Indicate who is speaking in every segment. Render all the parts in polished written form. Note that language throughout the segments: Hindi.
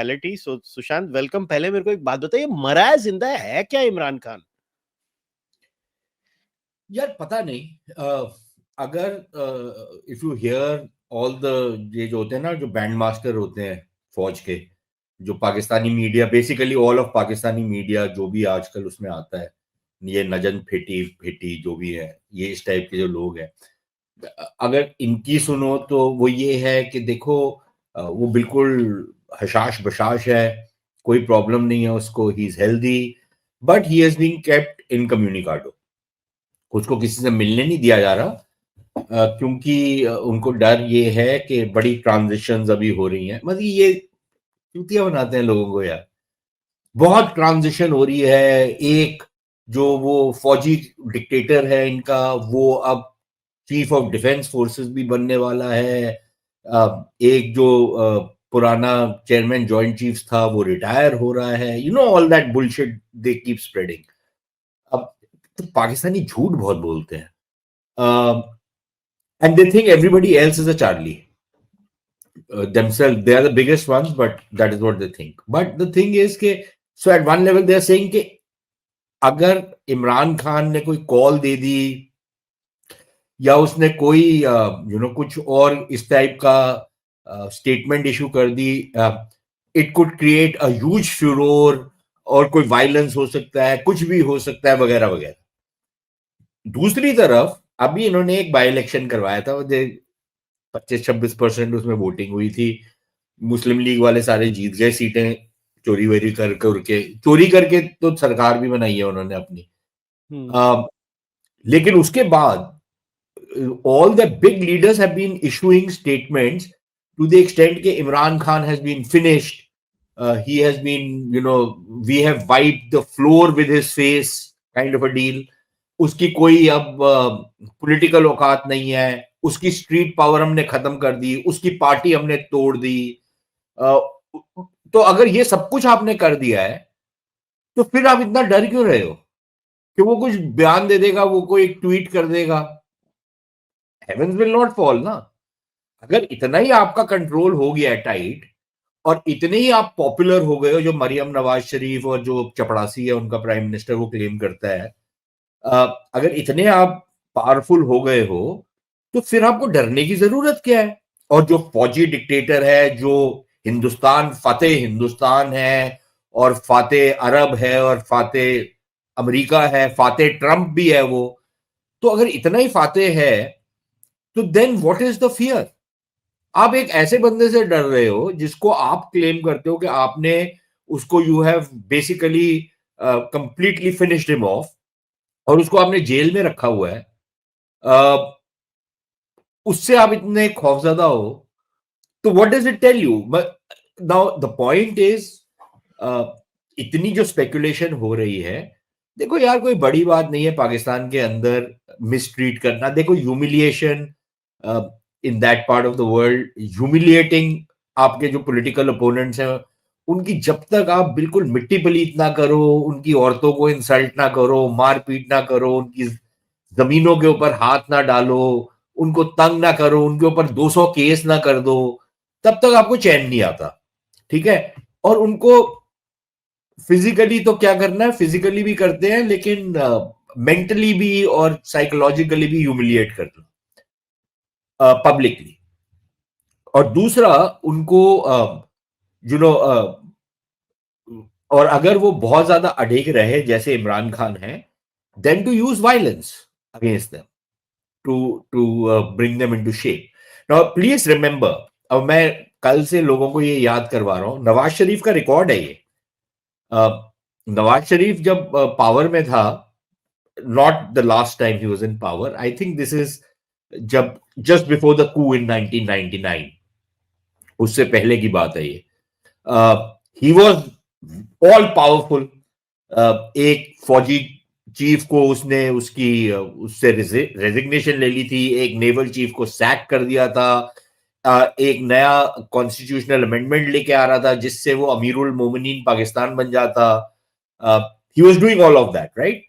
Speaker 1: रियलिटी। सो सुशांत, वेलकम। पहले मेरे को एक बात बताइए, मरा है जिंदा है क्या इमरान खान?
Speaker 2: यार पता नहीं। अगर if you here all the ये जो होते हैं ना, जो बैंड मास्टर होते हैं फौज के, जो Pakistani media, basically all of Pakistani media जो भी आजकल उसमें आता है, ये नजन फेटी फेटी जो भी है, ये इस टाइप के जो लोग हैं, अगर इनकी सुनो तो वो ये है कि देखो, वो बिल्कुल हशाश बशाश है, कोई प्रॉब्लम नहीं है उसको, he is healthy, but he has been kept incommunicado. उसको किसी से मिलने नहीं दिया जा रहा, क्योंकि उनको डर ये है कि बड़ी ट्रांजिशंस अभी हो रही हैं। मतलब ये चूतिया बनाते हैं लोगों को यार। बहुत ट्रांजिशन हो रही है। एक जो वो फौजी डिक्टेटर है इनका, वो अब चीफ ऑफ डिफेंस फोर्सेस भी बनने वाला है। एक जो पुराना चेयरमैन जॉइंट चीफ्स था वो रिटायर हो रहा है। You know all that bullshit they keep spreading. अब तो पाकिस्तानी झूठ बहुत बोलते हैं, and they think everybody else is a Charlie. Themselves, they are the biggest ones, but that is what they think. But the thing is कि so at one level they are saying कि अगर इमरान खान ने कोई कॉल दे दी या उसने कोई कुछ और इस टाइप का स्टेटमेंट इशू कर दी, it could create a huge furore, और कोई वायलेंस हो सकता है, कुछ भी हो सकता है, वगैरह वगैरह। दूसरी तरफ अभी इन्होंने एक बाई इलेक्शन करवाया था, 25-26% उसमें वोटिंग हुई थी। मुस्लिम लीग वाले सारे जीत गए सीटें, चोरी वेरी कर करके, चोरी करके तो सरकार भी बनाई है उन्होंने अपनी। लेकिन उसके बाद all the big leaders have been issuing statements to the extent कि Imran Khan has been finished. He has been, we have wiped the floor with his face, kind of a deal. उसकी कोई अब पॉलिटिकल औकात नहीं है, उसकी स्ट्रीट पावर हमने खत्म कर दी, उसकी पार्टी हमने तोड़ दी। तो अगर ये सब कुछ आपने कर दिया है, तो फिर आप इतना डर क्यों रहे हो कि वो कुछ बयान दे देगा, वो कोई एक ट्वीट कर देगा? हेवंस विल नॉट फॉल ना। अगर इतना ही आपका कंट्रोल हो गया है टाइट, और इतने ही आप पॉपुलर हो गए हो, जो मरियम नवाज शरीफ और जो चपड़ासी है उनका प्राइम मिनिस्टर वो क्लेम करता है, अगर इतने आप पावरफुल हो गए हो, तो फिर आपको डरने की जरूरत क्या है? और जो फौजी डिक्टेटर है, जो हिंदुस्तान फतेह हिंदुस्तान है, और फातेह अरब है, और फातेह अमेरिका है, फातेह ट्रंप भी है वो, तो अगर इतना ही फातेह है, तो then what is the fear? आप एक ऐसे बंदे से डर रहे हो जिसको आप क्लेम करते हो कि आपने उसको, you have basically completely finished him of, और उसको आपने जेल में रखा हुआ है। उससे आप इतने खौफजदा हो, तो what does it tell you? Now the point is, इतनी जो स्पेकुलेशन हो रही है, देखो यार, कोई बड़ी बात नहीं है पाकिस्तान के अंदर मिसट्रीट करना। देखो, humiliation in that part of the world, humiliating आपके जो पॉलिटिकल अपोनेंट्स हैं उनकी, जब तक आप बिल्कुल मिट्टी पलीत ना करो, उनकी औरतों को इंसल्ट ना करो, मारपीट ना करो, उनकी जमीनों के ऊपर हाथ ना डालो, उनको तंग ना करो, उनके ऊपर 200 केस ना कर दो, तब तक आपको चैन नहीं आता। ठीक है? और उनको फिजिकली तो क्या करना है, फिजिकली भी करते हैं, लेकिन मेंटली भी और साइकोलॉजिकली भी ह्यूमिलिएट करना पब्लिकली। और दूसरा, उनको यू नो और अगर वो बहुत ज्यादा अड़िग रहे जैसे इमरान खान है, then to use violence against them, to bring them into shape. Now please remember, अब मैं कल से लोगों को ये याद करवा रहा हूं, नवाज शरीफ का रिकॉर्ड है ये। नवाज शरीफ जब पावर में था, not the last time he was in power, I think this is जब जस्ट बिफोर द कू इन 1999, उससे पहले की बात है ये। He was all powerful. एक फौजी चीफ को उसने उससे रेजिग्नेशन ले ली थी, एक नेवल चीफ को सैक कर दिया था, एक नया कॉन्स्टिट्यूशनल अमेंडमेंट लेके आ रहा था जिससे वो अमीरुल मोमिनीन पाकिस्तान बन जाता। He was doing all of that, right?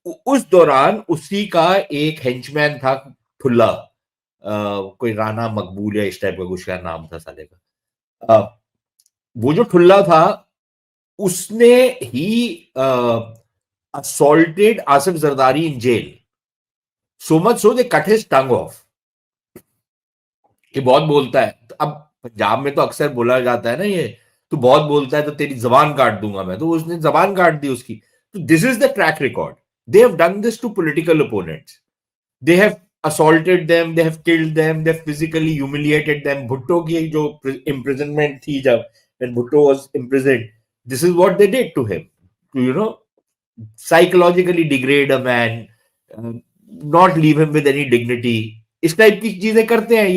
Speaker 2: उस दौरान उसी का एक हेंचमैन था, ठुल्ला, कोई राना मकबूल या इस टाइप का कुछ का नाम था साले का। वो जो ठुल्ला था उसने ही assaulted Asif Zardari in jail. So much so they cut his tongue off. ये बहुत बोलता है। तो अब पंजाब में तो अक्सर बोला जाता है ना, ये तो बहुत बोलता है तो तेरी जबान काट दूंगा मैं, तो उसने जबान काट दी उसकी। तो this is the track record. They have done this to political opponents. they have assaulted them, they have killed them, they have physically humiliated them. Bhutto की जो imprisonment थी, जब when Bhutto was imprisoned, this is what they did to him, to psychologically degrade a man, not leave him with any dignity. इस टाइप की चीजें करते हैं।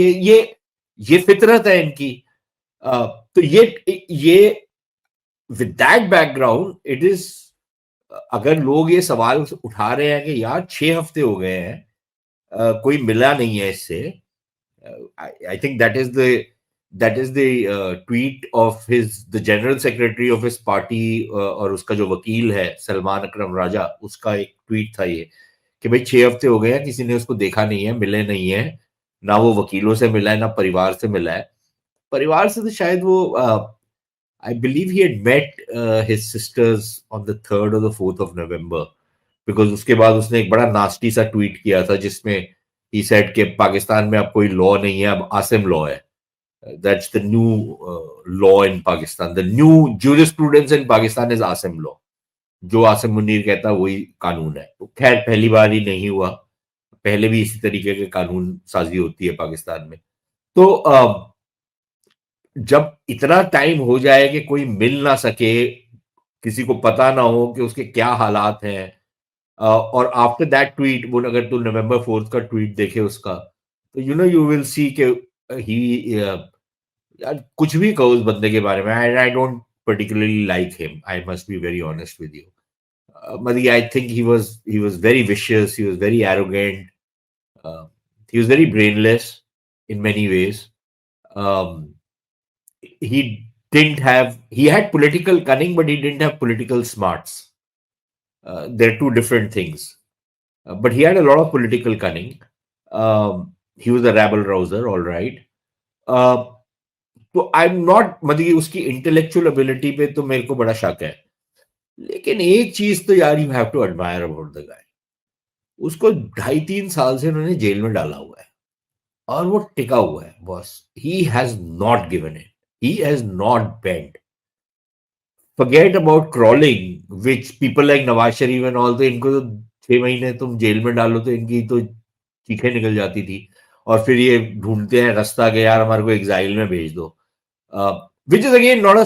Speaker 2: ये फितरत है इनकी। तो ये with that background it is, अगर लोग ये सवाल उठा रहे हैं कि यार 6 हफ्ते हो गए हैं, कोई मिला नहीं है इससे, I think that is the tweet of his the general secretary of his party, और उसका जो वकील है सलमान अकरम राजा, उसका एक ट्वीट था ये कि भाई 6 हफ्ते हो गए हैं, किसी ने उसको देखा नहीं है, मिले नहीं है, ना वो वकीलों से मिला है ना परिवार से मिला है। परिवार से तो शायद वो I believe he had met his sisters on the 3rd or the 4th of November, because उसके बाद उसने एक बड़ा नास्टी सा ट्वीट किया था जिसमें ही सेड कि पाकिस्तान में अब कोई लॉ नहीं है, अब आसिम लॉ है। That's the new law in Pakistan, the new jurisprudence in Pakistan is Asim law. जो आसिम मुनीर कहता है वही कानून है। तो खैर पहली बार ही नहीं हुआ, पहले भी इसी तरीके के कानून साजी होती है पाकिस्तान में। तो जब इतना टाइम हो जाए कि कोई मिल ना सके, किसी को पता ना हो कि उसके क्या हालात हैं, और आफ्टर दैट ट्वीट, वो अगर तू November 4th का ट्वीट देखे उसका, तो यू विल सी कि ही, यार कुछ भी कहो उस बंदे के बारे में, I don't particularly like him, I must be very honest with you. Madi, I think he was very vicious. He was very arrogant. He was very brainless in many ways. Um, he had political cunning, but he didn't have political smarts. They're two different things. But he had a lot of political cunning. He was a rabble rouser, all right. तो आई एम नॉट, मतलब उसकी इंटेलेक्चुअल एबिलिटी पे तो मेरे को बड़ा शक है, लेकिन एक चीज तो यार you have to admire about the guy, उसको 2.5-3 साल से उन्होंने जेल में डाला हुआ है और वो टिका हुआ है boss. He has not given it, he has not bend. Forget about crawling which people like Nawaz Sharif and all, तो इनको तो 6 महीने तुम जेल में डालो तो इनकी तो चीखें निकल जाती थी, और फिर ये ढूंढते हैं रास्ता के यार हमारे को एग्जाइल में भेज दो, which is again not a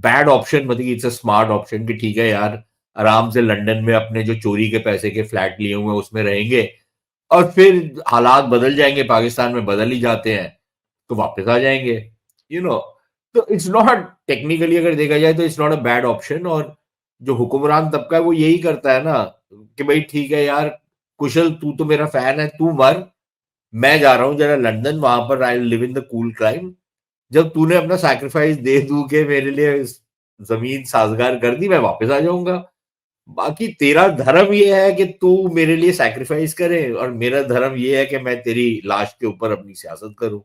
Speaker 2: bad option, मतलब इट्स अ स्मार्ट ऑप्शन कि ठीक है यार आराम से लंदन में अपने जो चोरी के पैसे के फ्लैट लिए हुए उसमें रहेंगे, और फिर हालात बदल जाएंगे, पाकिस्तान में बदल ही जाते हैं तो वापस आ जाएंगे, यू नो। तो इट्स नॉट टेक्निकली अगर देखा जाए तो it's not a bad option. और जो हुक्मरान तबका है वो यही करता है ना कि भाई ठीक है यार कुशल, तू तो मेरा फैन है, तू मर, मैं जा रहा हूं जरा लंदन, वहां पर I live in the cool climb. जब तूने अपना सैक्रिफाइस दे दू के मेरे लिए जमीन साजगार कर दी, मैं वापस आ जाऊंगा। बाकी तेरा धर्म ये है कि तू मेरे लिए सैक्रिफाइस करे, और मेरा धर्म ये है कि मैं तेरी लाश के ऊपर अपनी सियासत करूं।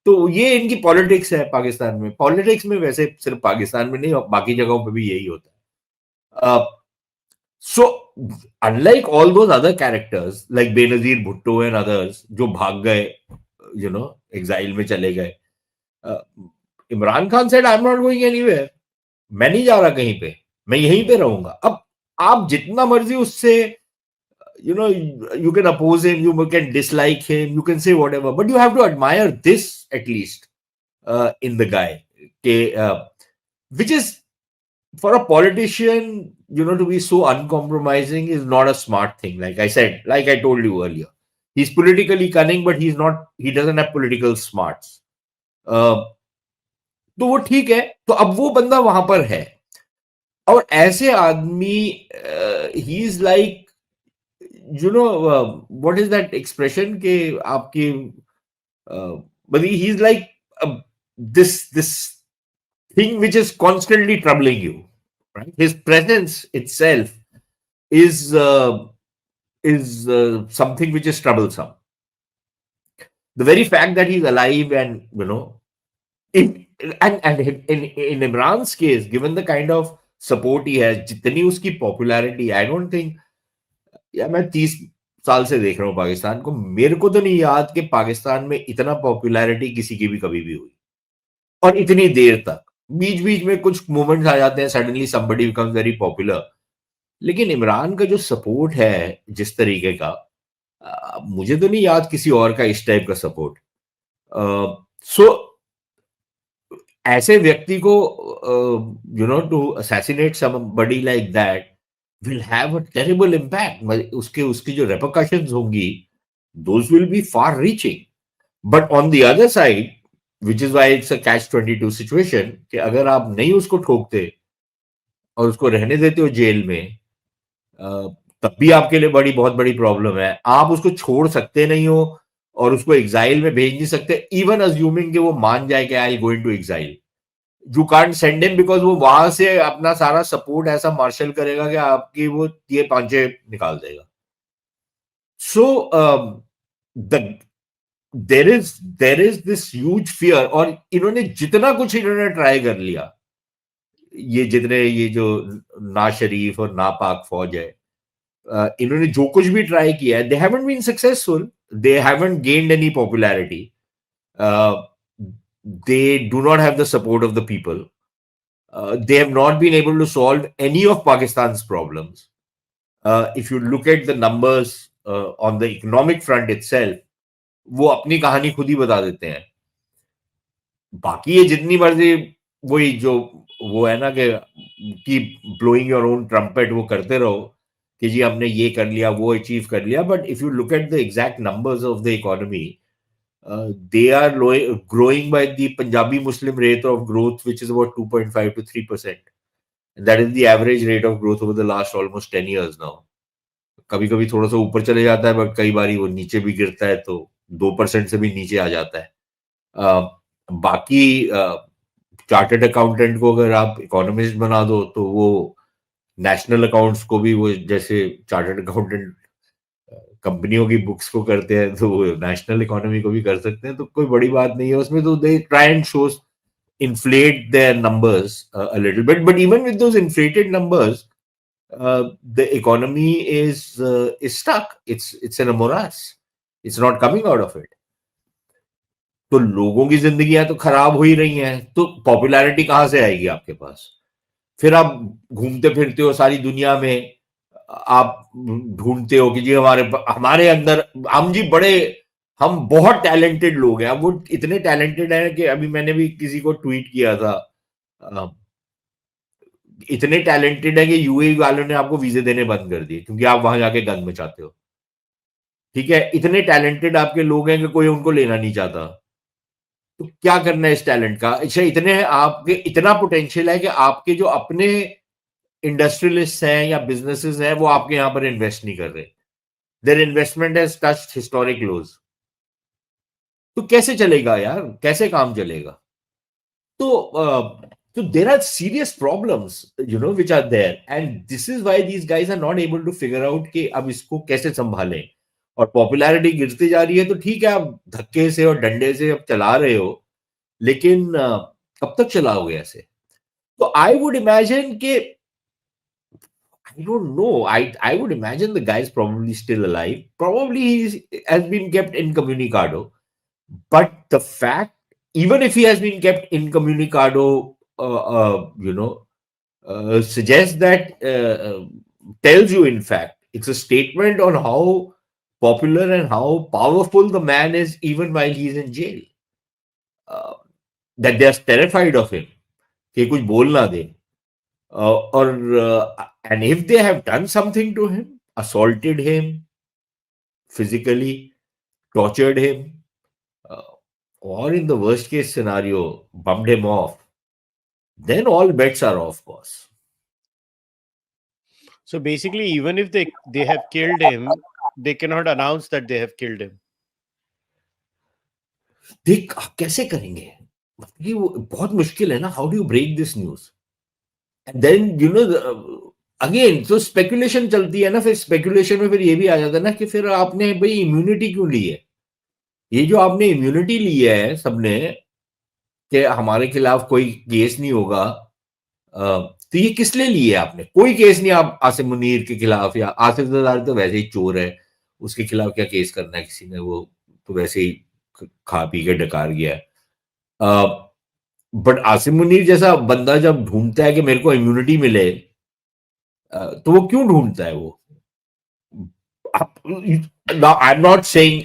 Speaker 2: तो ये इनकी पॉलिटिक्स है पाकिस्तान में। पॉलिटिक्स में वैसे सिर्फ पाकिस्तान में नहीं, बाकी जगहों पे भी यही होता है। So unlike all those other characters like Benazir Bhutto and others जो भाग गए, एग्जाइल में चले गए, Imran Khan said I am not going anywhere, मैं नहीं जा रहा कहीं पे, मैं यहीं पे रहूंगा। अब आप जितना मर्जी उससे you can oppose him, you can dislike him, you can say whatever, but you have to admire this at least in the guy, which is for a politician, to be so uncompromising is not a smart thing. Like I told you earlier, he's politically cunning, but he doesn't have political smarts. तो वो ठीक है, तो अब वो बंदा वहां पर है, और ऐसे आदमी he is like what is that expression के आपकी but he is like this thing which is constantly troubling you, right? His presence itself is something which is troublesome. The very fact that he's alive and and in Imran's case, given the kind of support he has, जितनी उसकी पॉपुलैरिटी, आई डोंट थिंक, या मैं 30 साल से देख रहा हूँ पाकिस्तान को, मेरे को तो नहीं याद कि पाकिस्तान में इतना पॉपुलैरिटी किसी की भी कभी भी हुई और इतनी देर तक। बीच बीच में कुछ मोमेंट्स आ जाते हैं, suddenly somebody becomes very popular, लेकिन इमरान का जो सपोर्ट है जिस तरीके का, मुझे तो नहीं याद किसी और का इस टाइप का सपोर्ट। सो ऐसे व्यक्ति को to assassinate somebody like that will have a terrible impact. उसके उसकी जो रेपरकशंस होंगी, those will be far reaching. But on the other side, which is why it's a catch 22 situation, कि अगर आप नहीं उसको ठोकते और उसको रहने देते हो जेल में, तब भी आपके लिए बहुत बड़ी प्रॉब्लम है। आप उसको छोड़ सकते नहीं हो और उसको एग्जाइल में भेज नहीं सकते, इवन अज्यूमिंग कि वो मान जाए कि I will go into exile. You can't send him, because वो वहां से अपना सारा सपोर्ट ऐसा मार्शल करेगा कि आपकी वो ये पांचे निकाल देगा। So the there is this huge fear, और इन्होंने जितना कुछ इन्होंने ट्राई कर लिया, ये जो ना शरीफ और नापाक फौज है, इन्होंने जो कुछ भी ट्राई किया है, they haven't been successful, they haven't gained any popularity, they do not have the support of the people. They have not been able to solve any of Pakistan's problems. If you look at the numbers on the economic front itself, वो अपनी कहानी खुद ही बता देते हैं। बाकी ये जितनी मर्जी वही जो वो है ना कि ब्लोइंग योर ओन ट्रम्पेट वो करते रहो कि जी हमने ये कर लिया, वो अचीव कर लिया, but if you look at the exact numbers of the economy, they are growing by the Punjabi Muslim rate of growth, which is about 2.5 to 3%. And that is the average rate of growth over the last almost 10 years now. कभी कभी थोड़ा सा ऊपर चले जाता है, बट कई बार वो नीचे भी गिरता है, तो 2% से भी नीचे आ जाता है। बाकी चार्टर्ड अकाउंटेंट को अगर आप इकोनॉमिस्ट बना दो, तो वो नेशनल अकाउंट्स को भी वो जैसे चार्टर्ड अकाउंटेंट कंपनियों की बुक्स को करते हैं, तो नेशनल इकोनॉमी को भी कर सकते हैं, तो कोई बड़ी बात नहीं है उसमें। तो they try and show inflate their numbers a little bit, but even with those inflated numbers, the economy is stuck. It's in a morass. It's not coming out of it. तो लोगों की जिंदगियां तो खराब हो ही रही हैं, तो पॉपुलैरिटी कहां से आएगी आपके पास? फिर आप घूमते फिरते हो सारी दुनिया में, आप ढूंढते हो कि जी हमारे अंदर हम बहुत टैलेंटेड लोग हैं। अब वो इतने टैलेंटेड हैं कि अभी मैंने भी किसी को ट्वीट किया था, इतने टैलेंटेड है कि यूएई वालों ने आपको वीजे देने बंद कर दिए क्योंकि आप वहां जाके गन मचाते हो। ठीक है, इतने टैलेंटेड आपके लोग हैं कि कोई उनको लेना नहीं चाहता। तो क्या करना है इस टैलेंट का? अच्छा, इतने आपके इतना पोटेंशियल है कि आपके जो अपने इंडस्ट्रियलिस्ट हैं या बिजनेसेस हैं, वो आपके यहां पर इन्वेस्ट नहीं कर रहे। Their investment has touched historic lows. तो कैसे चलेगा यार? कैसे काम चलेगा? तो there are serious problems, which are there, and this is why these guys are not able to figure out कि अब इसको कैसे संभालें। और पॉपुलैरिटी गिरती जा रही है, तो ठीक है, आप धक्के से और डंडे से अब चला रहे हो, लेकिन कब तक चलाओगे ऐसे? तो आई वुड इमेजिन कि I don't know. I would imagine the guy's probably still alive. Probably has been kept incommunicado. But the fact, even if he has been kept incommunicado, suggests that, tells you, in fact, it's a statement on how popular and how powerful the man is, even while he's in jail. That they are terrified of him. कि कुछ बोल ना दे। And if they have done something to him, assaulted him physically, tortured him, or in the worst case scenario, bummed him off, then all bets are off, boss.
Speaker 1: So basically, even if they have killed him, they cannot announce that they have killed him.
Speaker 2: देख कैसे करेंगे? ये बहुत मुश्किल है ना। How do you break this news? And then again तो स्पेकुलेशन चलती है ना। फिर स्पेकुलेशन में फिर ये भी आ जाता है ना कि फिर आपने भाई इम्यूनिटी क्यों ली है? ये जो आपने इम्यूनिटी ली है सबने, कि हमारे खिलाफ कोई केस नहीं होगा, तो ये किस लिए लिए आपने? कोई केस नहीं आप आसिम मुनीर के खिलाफ, या आसिफ जरदारी तो वैसे ही चोर है, उसके खिलाफ क्या केस करना है किसी ने, वो तो वैसे ही खा पी के डकार गया है। बट आसिम मुनीर जैसा बंदा जब ढूंढता है कि मेरे को इम्यूनिटी मिले, तो वो क्यों ढूंढता है? वो I am not saying,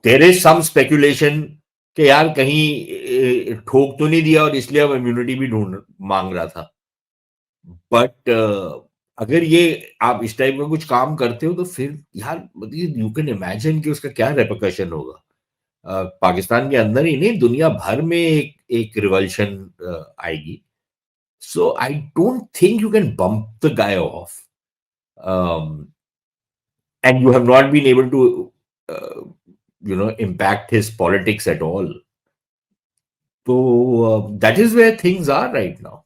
Speaker 2: there is some speculation कि यार कहीं ठोक तो नहीं दिया और इसलिए अब इम्यूनिटी भी ढूंढ मांग रहा था। बट अगर ये आप इस टाइप का कुछ काम करते हो तो फिर यार यू कैन इमेजिन कि उसका क्या रेपरकशन होगा। पाकिस्तान के अंदर ही नहीं, दुनिया भर में एक रिवल्शन आएगी। So I don't think you can bump the guy off, and you have not been able to impact his politics at all. So that is where things are right now.